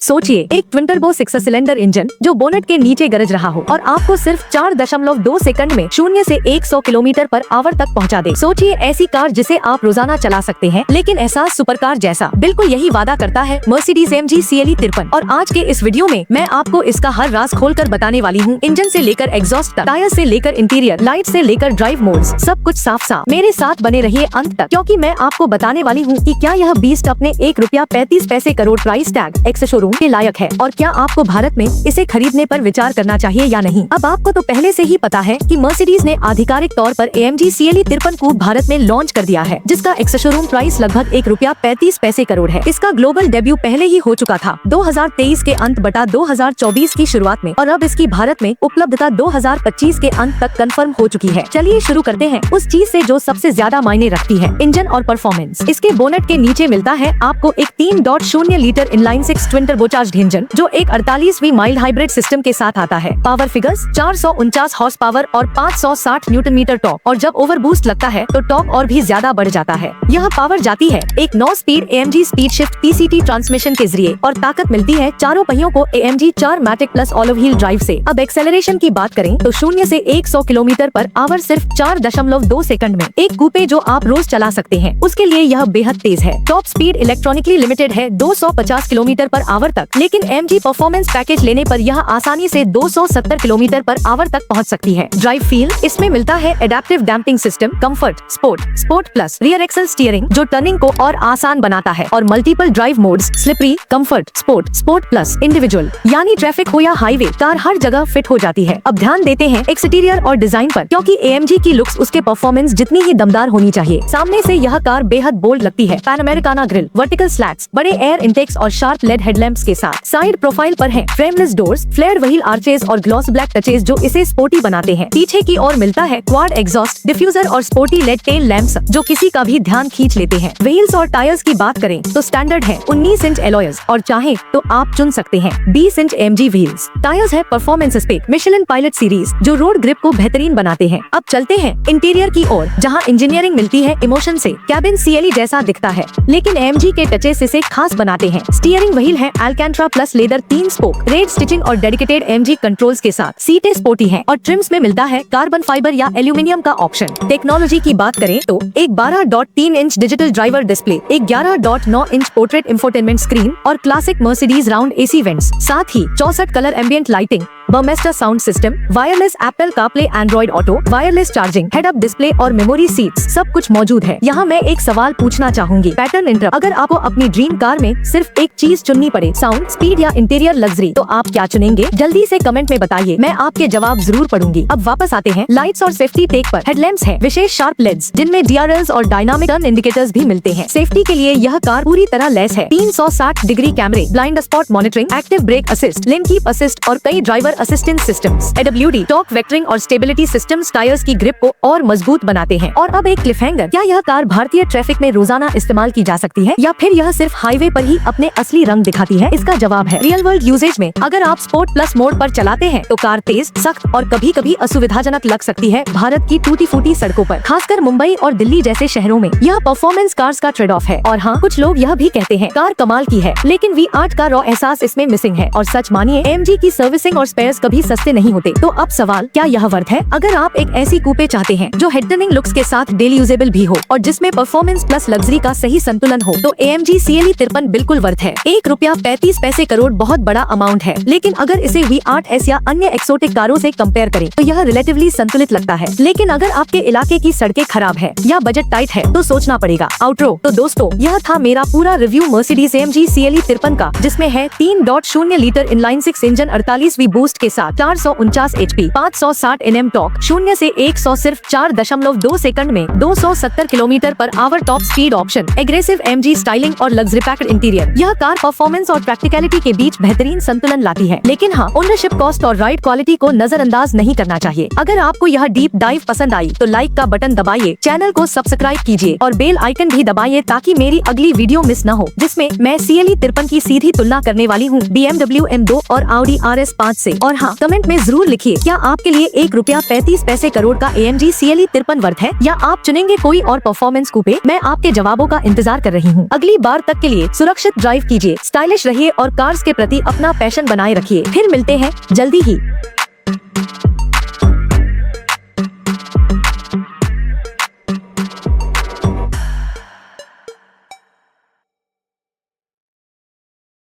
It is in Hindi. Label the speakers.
Speaker 1: सोचिए एक ट्विन टर्बो 6 सिलेंडर इंजन जो बोनट के नीचे गरज रहा हो और आपको सिर्फ 4.2 सेकंड में 0 से 100 किलोमीटर पर आवर तक पहुंचा दे। सोचिए ऐसी कार जिसे आप रोजाना चला सकते हैं, लेकिन एहसास सुपर कार जैसा। बिल्कुल यही वादा करता है मर्सिडीज AMG CLE 53। और आज के इस वीडियो में मैं आपको इसका हर राज खोलकर बताने वाली हूँ। इंजन से लेकर एग्जॉस्ट तक, टायर से लेकर इंटीरियर, लाइट से लेकर ड्राइव मोड्स, सब कुछ साफ साफ। मेरे साथ बने रहिए अंत तक, क्योंकि मैं आपको बताने वाली हूँ कि क्या यह बीस्ट अपने ₹1.35 crore price tag ex showroom के लायक है और क्या आपको भारत में इसे खरीदने पर विचार करना चाहिए या नहीं। अब आपको तो पहले से ही पता है कि मर्सिडीज ने आधिकारिक तौर पर AMG CLE 53 को भारत में लॉन्च कर दिया है, जिसका एक्स शोरूम प्राइस लगभग ₹1.35 करोड़ है। इसका ग्लोबल डेब्यू पहले ही हो चुका था 2023 के अंत बटा 2024 की शुरुआत में, और अब इसकी भारत में उपलब्धता 2025 के अंत तक कंफर्म हो चुकी है। चलिए शुरू करते हैं उस चीज से जो सबसे ज्यादा मायने रखती है, इंजन और परफॉर्मेंस। इसके बोनट के नीचे मिलता है आपको एक 3.0 litre inline 6 twin turbocharged engine जो एक 48वीं माइल्ड हाइब्रिड सिस्टम के साथ आता है। पावर फिगर्स 449 हॉर्स पावर और 560 न्यूटन मीटर टॉर्क, और जब ओवर बूस्ट लगता है तो टॉर्क और भी ज्यादा बढ़ जाता है। यह पावर जाती है एक 9 speed AMG speed shift PCT transmission के जरिए, और ताकत मिलती है चारों पहियों को AMG 4 matic plus all wheel drive से। अब एक्सेलरेशन की बात करें तो 0 से 100 किलोमीटर पर आवर सिर्फ 4.2 सेकंड में। एक कूपे जो आप रोज चला सकते हैं उसके लिए यह बेहद तेज है। टॉप स्पीड इलेक्ट्रॉनिकली लिमिटेड है 250 किलोमीटर पर आवर तक, लेकिन AMG परफॉर्मेंस पैकेज लेने पर यह आसानी से 270 किलोमीटर पर आवर तक पहुंच सकती है। ड्राइव फील इसमें मिलता है adaptive damping system, comfort, sport plus, rear axle steering जो टर्निंग को और आसान बनाता है, और multiple drive modes, slippery, comfort, sport plus, individual, यानी ट्रैफिक हो या हाईवे, कार हर जगह फिट हो जाती है। अब ध्यान देते हैं एक्सटीरियर और डिजाइन पर, क्योंकि AMG की लुक्स उसके परफॉर्मेंस जितनी ही दमदार होनी चाहिए। सामने से यह कार बेहद बोल्ड लगती है। पैनामेरिकाना ग्रिल, वर्टिकल स्लैट्स, बड़े एयर इंटेक्स और शार्प लेड हेडलैम्प्स के साथ। साइड प्रोफाइल पर है frameless doors, flared wheel arches और ग्लॉस ब्लैक टचेज जो इसे स्पोर्टी बनाते हैं। पीछे की ओर मिलता है क्वाड एग्जॉस्ट, डिफ्यूजर और स्पोर्टी लेड टेल लैंप्स जो किसी का भी ध्यान खींच लेते हैं। व्हील्स और टायर्स की बात करें तो स्टैंडर्ड है 19 इंच एलॉयज, और चाहे तो आप चुन सकते हैं 20 इंच AMG व्हील्स। टायर्स है performance spec Michelin pilot series जो रोड ग्रिप को बेहतरीन बनाते हैं। अब चलते हैं इंटीरियर की ओर, जहां इंजीनियरिंग मिलती है इमोशन से। कैबिन CLE जैसा दिखता है, लेकिन AMG के टचेस इसे खास बनाते हैं। स्टीयरिंग व्हील है Alcantara plus leather 3 spoke, red stitching और डेडिकेटेड AMG कंट्रोल्स के साथ। सीटें स्पोर्टी हैं और ट्रिम्स में मिलता है कार्बन फाइबर या एल्यूमिनियम का ऑप्शन। टेक्नोलॉजी की बात करें तो एक 12.3 इंच डिजिटल ड्राइवर डिस्प्ले, एक 11.9 इंच पोर्ट्रेट इंफोटेनमेंट स्क्रीन और classic Mercedes round AC vents, साथ ही 64 colour ambient lighting, Burmester sound system, wireless Apple CarPlay, Android auto, wireless charging, head up display और मेमोरी सीट्स, सब कुछ मौजूद है। यहाँ मैं एक सवाल पूछना चाहूंगी, पैटर्न इंटरप्ट। अगर आपको अपनी ड्रीम कार में सिर्फ एक चीज चुननी पड़े, साउंड, स्पीड या इंटीरियर लग्जरी, तो आप क्या चुनेंगे? जल्दी से कमेंट में बताइए, मैं आपके जवाब जरूर पढ़ूंगी। अब वापस आते हैं लाइट्स और सेफ्टी टेक पर। हेडलैम्प्स है विशेष शार्प लेड्स जिनमें DRLs और डायनामिक टर्न इंडिकेटर्स भी मिलते हैं। सेफ्टी के लिए यह कार पूरी तरह लैस है। 360 डिग्री कैमरे, blind spot monitoring, active brake assist, lane keep assist और कई driver assistance systems. AWD torque vectoring और स्टेबिलिटी सिस्टम्स टायर्स की ग्रिप को और मजबूत बनाते हैं। और अब एक क्लिफहैंगर, क्या यह कार भारतीय ट्रैफिक में रोजाना इस्तेमाल की जा सकती है, या फिर यह सिर्फ हाईवे पर ही अपने असली रंग दिखाती है? इसका जवाब है रियल वर्ल्ड यूजेज में। अगर आप स्पोर्ट प्लस मोड पर चलाते हैं तो कार तेज, सख्त और कभी कभी असुविधाजनक लग सकती है भारत की टूटी फूटी सड़कों पर, खासकर मुंबई और दिल्ली जैसे शहरों में। यह परफॉर्मेंस कार्स का ट्रेड ऑफ है। और हाँ, कुछ लोग यह भी कहते हैं कार कमाल की है, लेकिन V8 का रॉ एहसास इसमें मिसिंग है। और सच मानिए AMG की सर्विसिंग और स्पेयर्स कभी सस्ते नहीं होते। तो अब सवाल, क्या यह वर्थ है? अगर आप एक ऐसी कूपे चाहते हैं जो हेड टर्निंग लुक्स के साथ डेली यूजेबल भी हो और जिसमें परफॉर्मेंस प्लस लग्जरी का सही संतुलन हो, तो AMG CLE 53 बिल्कुल वर्थ है। ₹1.35 करोड़ बहुत बड़ा अमाउंट है, लेकिन अगर इसे V8S या अन्य एक्सोटिक कारों से कंपेयर करें तो यह रिलेटिवली संतुलित लगता है। लेकिन अगर आपके इलाके की सड़कें खराब है या बजट टाइट है तो सोचना पड़ेगा। आउटरो। तो दोस्तों, यह था मेरा पूरा रिव्यू मर्सिडीज AMG CLE 53 का, जिसमें है 3.0 लीटर इनलाइन 6 इंजन 48वीं बूस्ट के साथ 449 HP, 560 Nm टॉर्क, 0 से 100 सिर्फ 4.2 सेकंड में, 270 kilometre per hour top speed option, aggressive AMG styling और लग्जरी पैक्ड इंटीरियर। यह कार परफॉर्मेंस और प्रैक्टिकलिटी के बीच बेहतरीन संतुलन लाती है। लेकिन हाँ, ओनरशिप कॉस्ट और राइड क्वालिटी को नजरअंदाज नहीं करना चाहिए। अगर आपको यह डीप डाइव पसंद आई तो लाइक का बटन दबाइए, चैनल को सब्सक्राइब कीजिए और बेल आइकन भी दबाइए ताकि मेरी अगली वीडियो मिस न हो, जिसमें मैं CLE 53 की सीधी तुलना करने वाली हूँ BMW M2 और Audi RS5 से। और हाँ, कमेंट में जरूर लिखिए, क्या आपके लिए ₹1.35 करोड़ का AMG CLE 53 वर्थ है, या आप चुनेंगे कोई और परफॉर्मेंस कूपे? मैं आपके जवाबों का इंतजार कर रही हूँ। अगली बार तक के लिए सुरक्षित ड्राइव कीजिए, स्टाइलिश रहिए और कार्स के प्रति अपना पैशन बनाए रखिए। फिर मिलते हैं जल्दी ही।